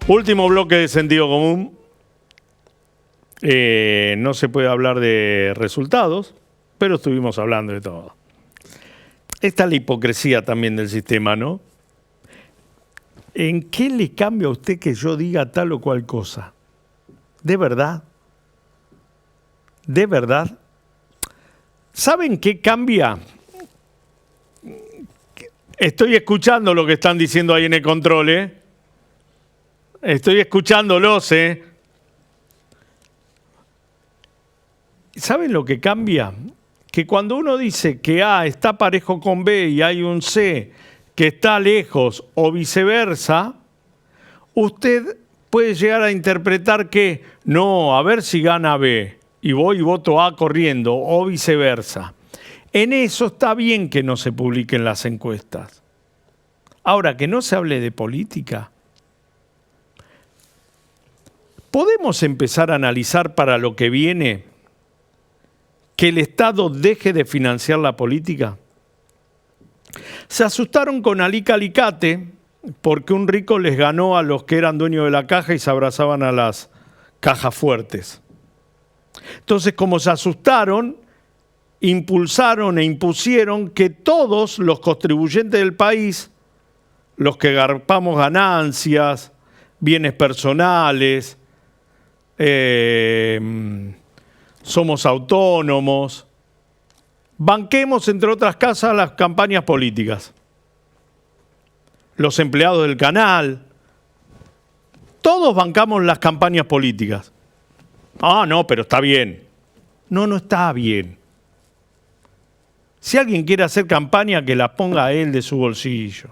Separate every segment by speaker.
Speaker 1: Último bloque de sentido común. No se puede hablar de resultados, pero estuvimos hablando de todo. Esta es la hipocresía también del sistema, ¿no? ¿En qué le cambia a usted que yo diga tal o cual cosa? ¿De verdad? ¿De verdad? ¿Saben qué cambia? Estoy escuchando lo que están diciendo ahí en el control, ¿eh? Estoy escuchándolos, ¿eh? ¿Saben lo que cambia? Que cuando uno dice que A está parejo con B y hay un C que está lejos o viceversa, usted puede llegar a interpretar que no, a ver si gana B y voy y voto A corriendo o viceversa. En eso está bien que no se publiquen las encuestas. Ahora, que no se hable de política. ¿Podemos empezar a analizar para lo que viene que el Estado deje de financiar la política? Se asustaron con Alica Alicate porque un rico les ganó a los que eran dueños de la caja y se abrazaban a las cajas fuertes. Entonces, como se asustaron, impulsaron e impusieron que todos los contribuyentes del país, los que garpamos ganancias, bienes personales, somos autónomos, banquemos, entre otras cosas, las campañas políticas. Los empleados del canal, todos bancamos las campañas políticas. Ah, no, pero está bien. No, no está bien. Si alguien quiere hacer campaña, que la ponga él de su bolsillo.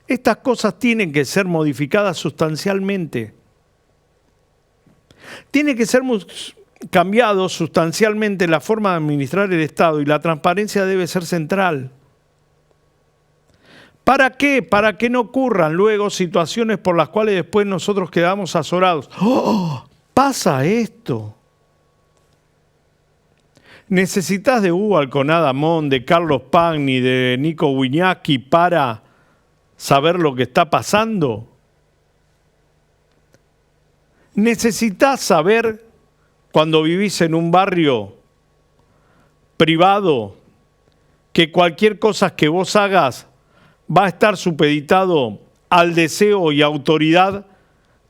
Speaker 1: Estas cosas tienen que ser modificadas sustancialmente. Tiene que ser cambiado sustancialmente la forma de administrar el Estado y la transparencia debe ser central. ¿Para qué? Para que no ocurran luego situaciones por las cuales después nosotros quedamos azorados. ¡Oh! Pasa esto. ¿Necesitas de Hugo Alconada Amón, de Carlos Pagni, de Nico Wiñaski para saber lo que está pasando? ¿Necesitas saber cuando vivís en un barrio privado que cualquier cosa que vos hagas va a estar supeditado al deseo y autoridad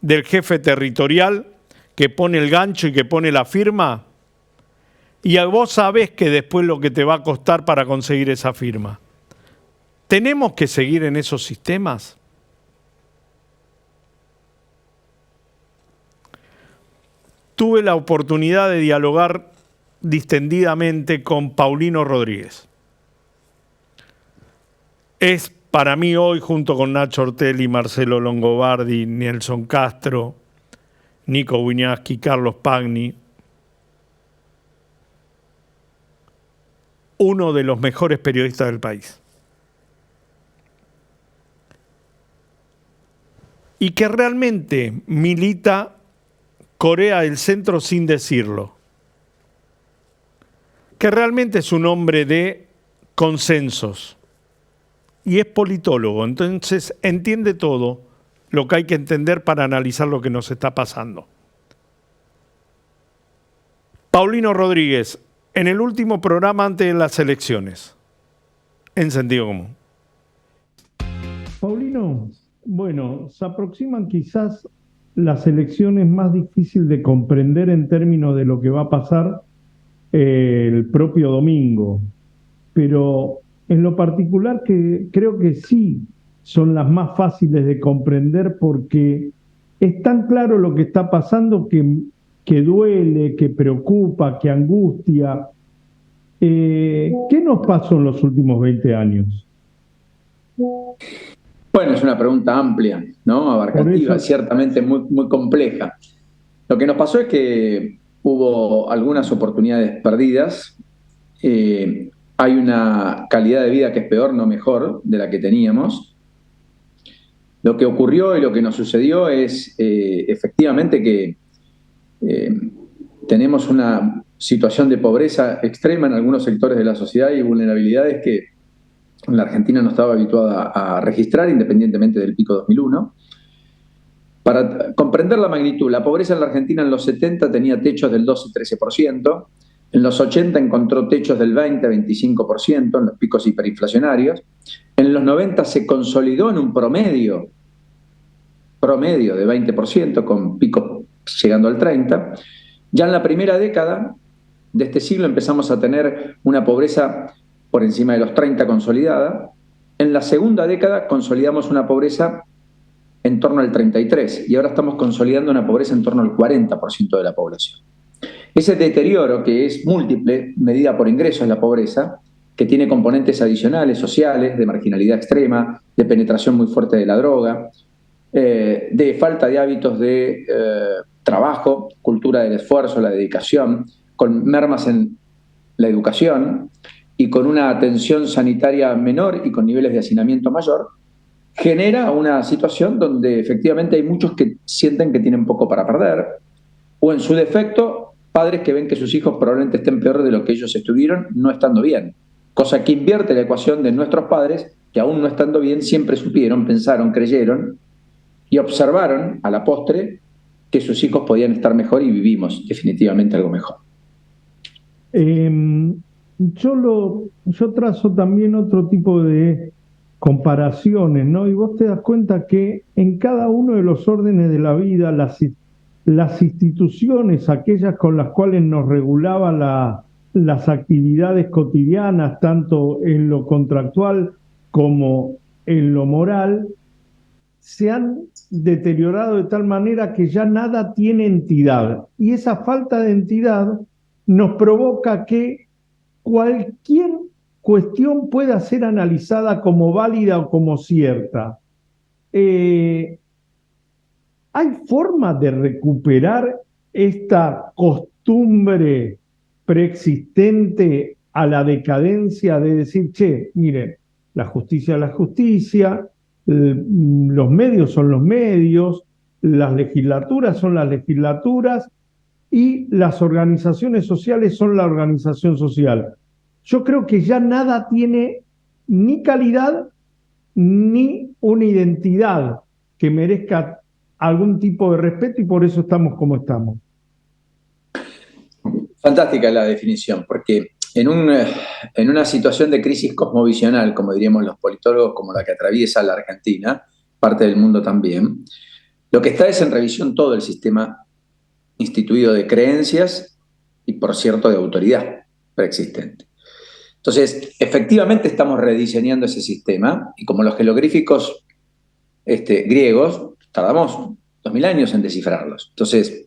Speaker 1: del jefe territorial que pone el gancho y que pone la firma? Y vos sabés que después lo que te va a costar para conseguir esa firma. ¿Tenemos que seguir en esos sistemas? Tuve la oportunidad de dialogar distendidamente con Paulino Rodríguez. Es para mí hoy, junto con Nacho Ortelli, Marcelo Longobardi, Nelson Castro, Nico Wiñaski, Carlos Pagni, uno de los mejores periodistas del país. Y que realmente milita Corea del Centro sin decirlo. Que realmente es un hombre de consensos. Y es politólogo, entonces entiende todo lo que hay que entender para analizar lo que nos está pasando. Paulino Rodríguez, en el último programa antes de las elecciones, en sentido común. Paulino, bueno, se aproximan quizás las elecciones más difíciles de comprender en términos de lo que va a pasar el propio domingo, pero en lo particular que creo que sí son las más fáciles de comprender porque es tan claro lo que está pasando que duele, que preocupa, que angustia. ¿Qué nos pasó en los últimos 20 años?
Speaker 2: Bueno, es una pregunta amplia, ¿no? Abarcativa, ciertamente muy compleja. Lo que nos pasó es que hubo algunas oportunidades perdidas. Hay una calidad de vida que es peor, no mejor, de la que teníamos. Lo que ocurrió y lo que nos sucedió es efectivamente que tenemos una situación de pobreza extrema en algunos sectores de la sociedad y vulnerabilidades que la Argentina no estaba habituada a registrar, independientemente del pico 2001. Para comprender la magnitud, la pobreza en la Argentina en los 70 tenía techos del 12-13%, en los 80 encontró techos del 20-25% en los picos hiperinflacionarios, en los 90 se consolidó en un promedio de 20%, con picos llegando al 30%. Ya en la primera década de este siglo empezamos a tener una pobreza por encima de los 30 consolidada. En la segunda década consolidamos una pobreza en torno al 33%, y ahora estamos consolidando una pobreza en torno al 40% de la población. Ese deterioro, que es múltiple, medida por ingresos la pobreza, que tiene componentes adicionales, sociales, de marginalidad extrema, de penetración muy fuerte de la droga, de falta de hábitos de trabajo, cultura del esfuerzo, la dedicación, con mermas en la educación y con una atención sanitaria menor y con niveles de hacinamiento mayor, genera una situación donde efectivamente hay muchos que sienten que tienen poco para perder, o en su defecto, padres que ven que sus hijos probablemente estén peor de lo que ellos estuvieron no estando bien, cosa que invierte la ecuación de nuestros padres, que aún no estando bien siempre supieron, pensaron, creyeron y observaron a la postre que sus hijos podían estar mejor, y vivimos definitivamente algo mejor.
Speaker 3: Yo trazo también otro tipo de comparaciones, ¿no? Y vos te das cuenta que en cada uno de los órdenes de la vida, las instituciones, aquellas con las cuales nos regulaban las actividades cotidianas, tanto en lo contractual como en lo moral, se han deteriorado de tal manera que ya nada tiene entidad. Y esa falta de entidad nos provoca que cualquier cuestión pueda ser analizada como válida o como cierta. ¿Hay forma de recuperar esta costumbre preexistente a la decadencia de decir, che, miren, la justicia es la justicia, los medios son los medios, las legislaturas son las legislaturas y las organizaciones sociales son la organización social? Yo creo que ya nada tiene ni calidad ni una identidad que merezca algún tipo de respeto, y por eso estamos como estamos.
Speaker 2: Fantástica la definición, porque en una situación de crisis cosmovisional, como diríamos los politólogos, como la que atraviesa la Argentina, parte del mundo también, lo que está es en revisión todo el sistema instituido de creencias y, por cierto, de autoridad preexistente. Entonces, efectivamente estamos rediseñando ese sistema, y como los jeroglíficos griegos, tardamos 2000 años en descifrarlos. Entonces,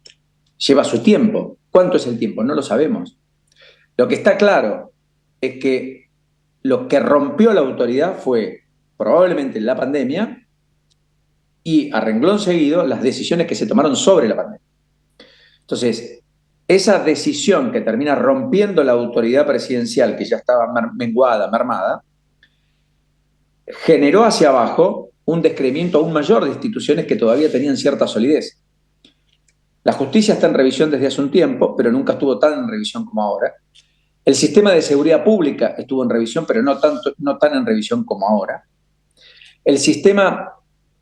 Speaker 2: lleva su tiempo. ¿Cuánto es el tiempo? No lo sabemos. Lo que está claro es que lo que rompió la autoridad fue probablemente la pandemia y, a renglón seguido, las decisiones que se tomaron sobre la pandemia. Entonces, esa decisión que termina rompiendo la autoridad presidencial, que ya estaba menguada, mermada, generó hacia abajo un descreimiento aún mayor de instituciones que todavía tenían cierta solidez. La justicia está en revisión desde hace un tiempo, pero nunca estuvo tan en revisión como ahora. El sistema de seguridad pública estuvo en revisión, pero no tan en revisión como ahora. El sistema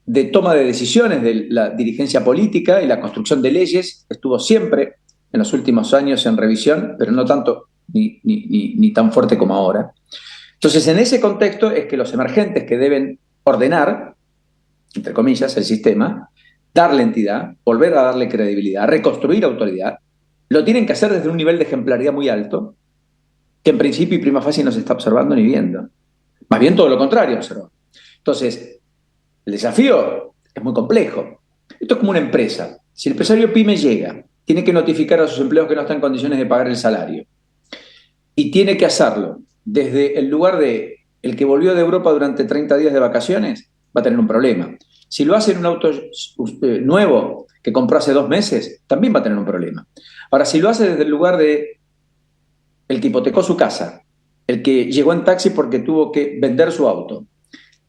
Speaker 2: de toma de decisiones de la dirigencia política y la construcción de leyes estuvo siempre en los últimos años en revisión, pero no tanto ni tan fuerte como ahora. Entonces, en ese contexto es que los emergentes que deben ordenar, entre comillas, el sistema, darle entidad, volver a darle credibilidad, reconstruir autoridad, lo tienen que hacer desde un nivel de ejemplaridad muy alto, que en principio y prima facie no se está observando ni viendo. Más bien todo lo contrario observa. Entonces, el desafío es muy complejo. Esto es como una empresa. Si el empresario pyme llega, tiene que notificar a sus empleados que no están en condiciones de pagar el salario, y tiene que hacerlo desde el lugar de el que volvió de Europa durante 30 días de vacaciones, va a tener un problema. Si lo hace en un auto nuevo que compró hace 2 meses, también va a tener un problema. Ahora, si lo hace desde el lugar de el que hipotecó su casa, el que llegó en taxi porque tuvo que vender su auto,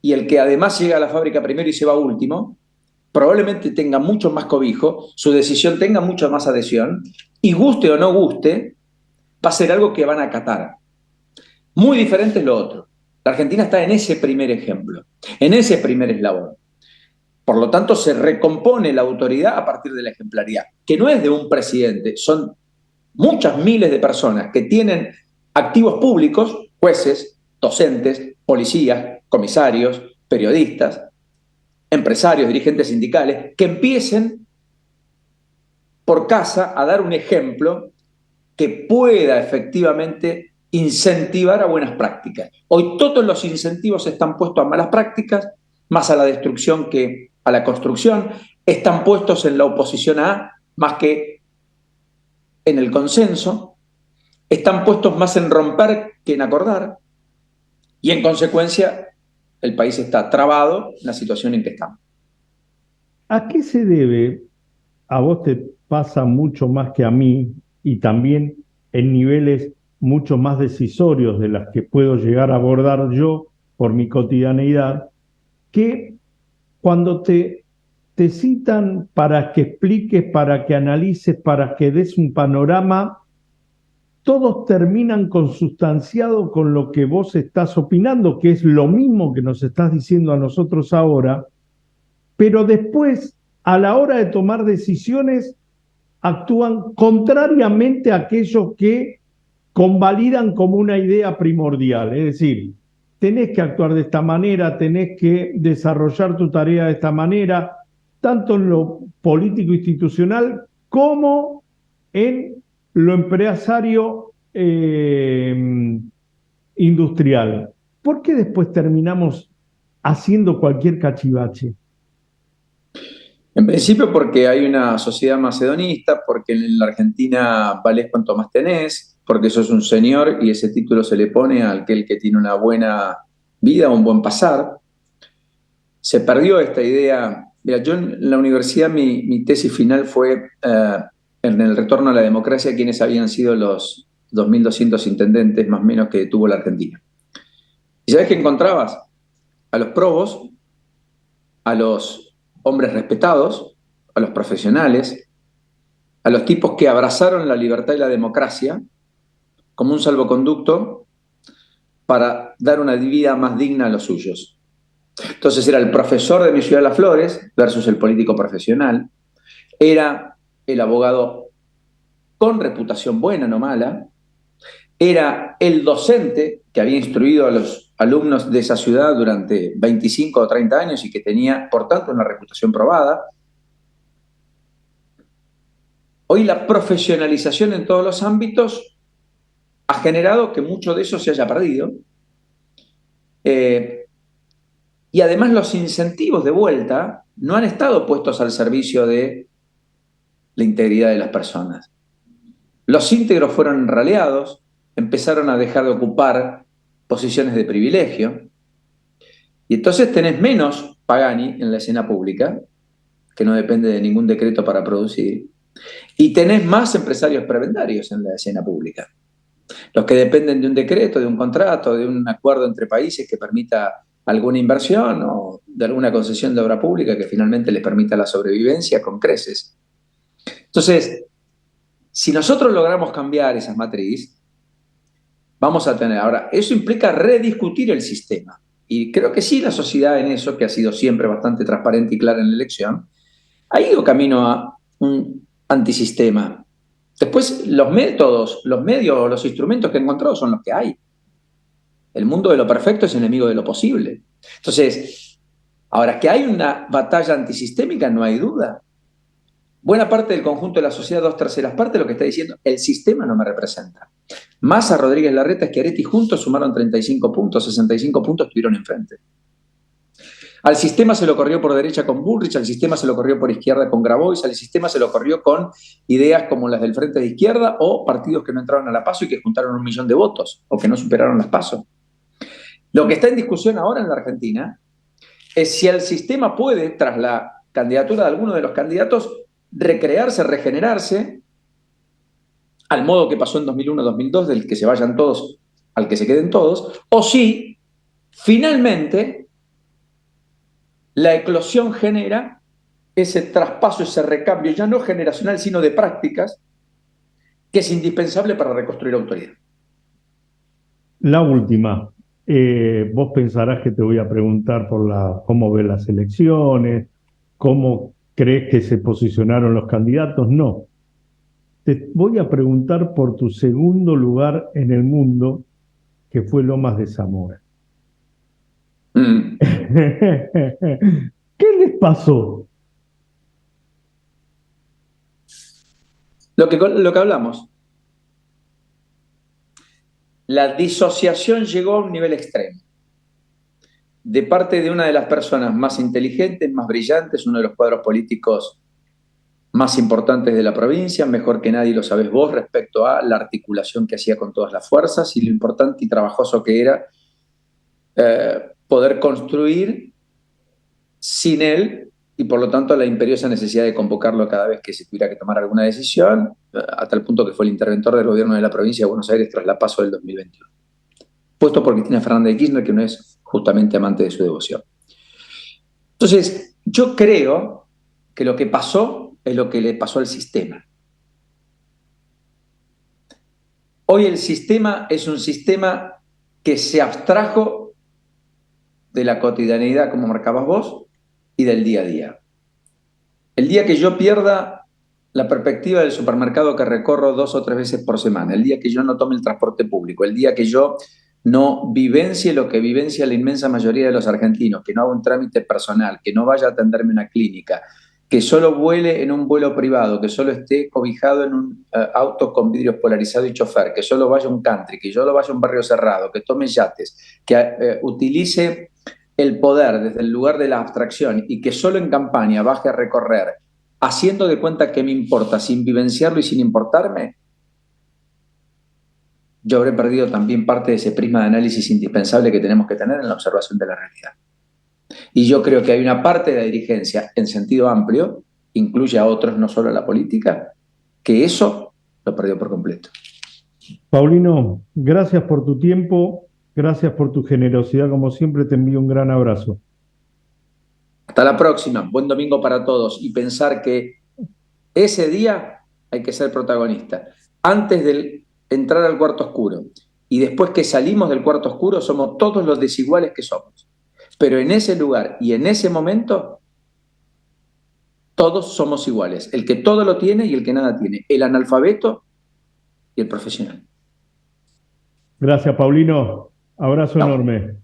Speaker 2: y el que además llega a la fábrica primero y se va último, probablemente tenga mucho más cobijo, su decisión tenga mucho más adhesión, y guste o no guste, va a ser algo que van a acatar. Muy diferente es lo otro. La Argentina está en ese primer ejemplo, en ese primer eslabón. Por lo tanto, se recompone la autoridad a partir de la ejemplaridad, que no es de un presidente, son muchas miles de personas que tienen activos públicos, jueces, docentes, policías, comisarios, periodistas, empresarios, dirigentes sindicales, que empiecen por casa a dar un ejemplo que pueda efectivamente incentivar a buenas prácticas. Hoy todos los incentivos están puestos a malas prácticas, más a la destrucción que a la construcción, están puestos en la oposición a más que en el consenso, están puestos más en romper que en acordar, y en consecuencia el país está trabado en la situación en que estamos.
Speaker 3: ¿A qué se debe? A vos te pasa mucho más que a mí y también en niveles mucho más decisorios de las que puedo llegar a abordar yo por mi cotidianeidad, que cuando te citan para que expliques, para que analices, para que des un panorama, todos terminan consustanciados con lo que vos estás opinando, que es lo mismo que nos estás diciendo a nosotros ahora, pero después, a la hora de tomar decisiones, actúan contrariamente a aquellos que convalidan como una idea primordial. Es decir, tenés que actuar de esta manera, tenés que desarrollar tu tarea de esta manera, tanto en lo político institucional como en lo empresario industrial. ¿Por qué después terminamos haciendo cualquier cachivache?
Speaker 2: En principio porque hay una sociedad macedonista, porque en la Argentina valés cuanto más tenés, porque sos un señor y ese título se le pone a aquel que tiene una buena vida, un buen pasar. Se perdió esta idea. Mira, yo en la universidad mi tesis final fue en el retorno a la democracia, quienes habían sido los 2.200 intendentes más o menos que tuvo la Argentina. ¿Y sabés qué encontrabas? A los probos, a los hombres respetados, a los profesionales, a los tipos que abrazaron la libertad y la democracia como un salvoconducto para dar una vida más digna a los suyos. Entonces era el profesor de mi ciudad Las Flores versus el político profesional, era el abogado con reputación buena, no mala, era el docente que había instruido a los alumnos de esa ciudad durante 25 o 30 años y que tenía, por tanto, una reputación probada. Hoy la profesionalización en todos los ámbitos ha generado que mucho de eso se haya perdido. Y además los incentivos de vuelta no han estado puestos al servicio de la integridad de las personas. Los íntegros fueron enraleados, empezaron a dejar de ocupar posiciones de privilegio, y entonces tenés menos Pagani en la escena pública, que no depende de ningún decreto para producir, y tenés más empresarios prebendarios en la escena pública. Los que dependen de un decreto, de un contrato, de un acuerdo entre países que permita alguna inversión o de alguna concesión de obra pública que finalmente les permita la sobrevivencia con creces. Entonces, si nosotros logramos cambiar esa matriz, vamos a tener. Ahora, eso implica rediscutir el sistema. Y creo que sí, la sociedad en eso, que ha sido siempre bastante transparente y clara en la elección, ha ido camino a un antisistema. Después, los métodos, los medios, los instrumentos que he encontrado son los que hay. El mundo de lo perfecto es enemigo de lo posible. Entonces, ahora que hay una batalla antisistémica, no hay duda. Buena parte del conjunto de la sociedad, 2/3 partes, lo que está diciendo, el sistema no me representa. Massa, Rodríguez Larreta, Schiaretti juntos sumaron 35 puntos, 65 puntos estuvieron enfrente. Al sistema se lo corrió por derecha con Bullrich, al sistema se lo corrió por izquierda con Grabois, al sistema se lo corrió con ideas como las del Frente de Izquierda o partidos que no entraron a la PASO y que juntaron 1 millón de votos o que no superaron las PASO. Lo que está en discusión ahora en la Argentina es si el sistema puede, tras la candidatura de alguno de los candidatos, recrearse, regenerarse, al modo que pasó en 2001-2002, del que se vayan todos al que se queden todos, o si finalmente la eclosión genera ese traspaso, ese recambio, ya no generacional, sino de prácticas, que es indispensable para reconstruir autoridad.
Speaker 3: La última. Vos pensarás que te voy a preguntar por cómo ves las elecciones, cómo crees que se posicionaron los candidatos, no. Te voy a preguntar por tu segundo lugar en el mundo, que fue Lomas de Zamora. ¿Qué les pasó?
Speaker 2: Lo que hablamos. La disociación llegó a un nivel extremo. De parte de una de las personas más inteligentes, más brillantes, uno de los cuadros políticos más importantes de la provincia, mejor que nadie lo sabés vos, respecto a la articulación que hacía con todas las fuerzas y lo importante y trabajoso que era poder construir sin él, y por lo tanto la imperiosa necesidad de convocarlo cada vez que se tuviera que tomar alguna decisión, hasta el punto que fue el interventor del gobierno de la provincia de Buenos Aires tras la PASO del 2021. Puesto por Cristina Fernández de Kirchner, que no es justamente amante de su devoción. Entonces, yo creo que lo que pasó es lo que le pasó al sistema. Hoy el sistema es un sistema que se abstrajo de la cotidianeidad, como marcabas vos, y del día a día. El día que yo pierda la perspectiva del supermercado que recorro 2 o 3 veces por semana, el día que yo no tome el transporte público, el día que yo no vivencie lo que vivencia la inmensa mayoría de los argentinos, que no haga un trámite personal, que no vaya a atenderme en una clínica, que solo vuele en un vuelo privado, que solo esté cobijado en un auto con vidrios polarizados y chofer, que solo vaya a un country, que solo vaya a un barrio cerrado, que tome yates, que utilice el poder desde el lugar de la abstracción y que solo en campaña baje a recorrer, haciendo de cuenta que me importa, sin vivenciarlo y sin importarme, yo habré perdido también parte de ese prisma de análisis indispensable que tenemos que tener en la observación de la realidad. Y yo creo que hay una parte de la dirigencia, en sentido amplio, incluye a otros, no solo a la política, que eso lo perdió por completo.
Speaker 3: Paulino, gracias por tu tiempo, gracias por tu generosidad, como siempre te envío un gran abrazo.
Speaker 2: Hasta la próxima, buen domingo para todos y pensar que ese día hay que ser protagonista. Antes de entrar al cuarto oscuro y después que salimos del cuarto oscuro somos todos los desiguales que somos. Pero en ese lugar y en ese momento todos somos iguales. El que todo lo tiene y el que nada tiene. El analfabeto y el profesional.
Speaker 3: Gracias, Paulino. Abrazo enorme.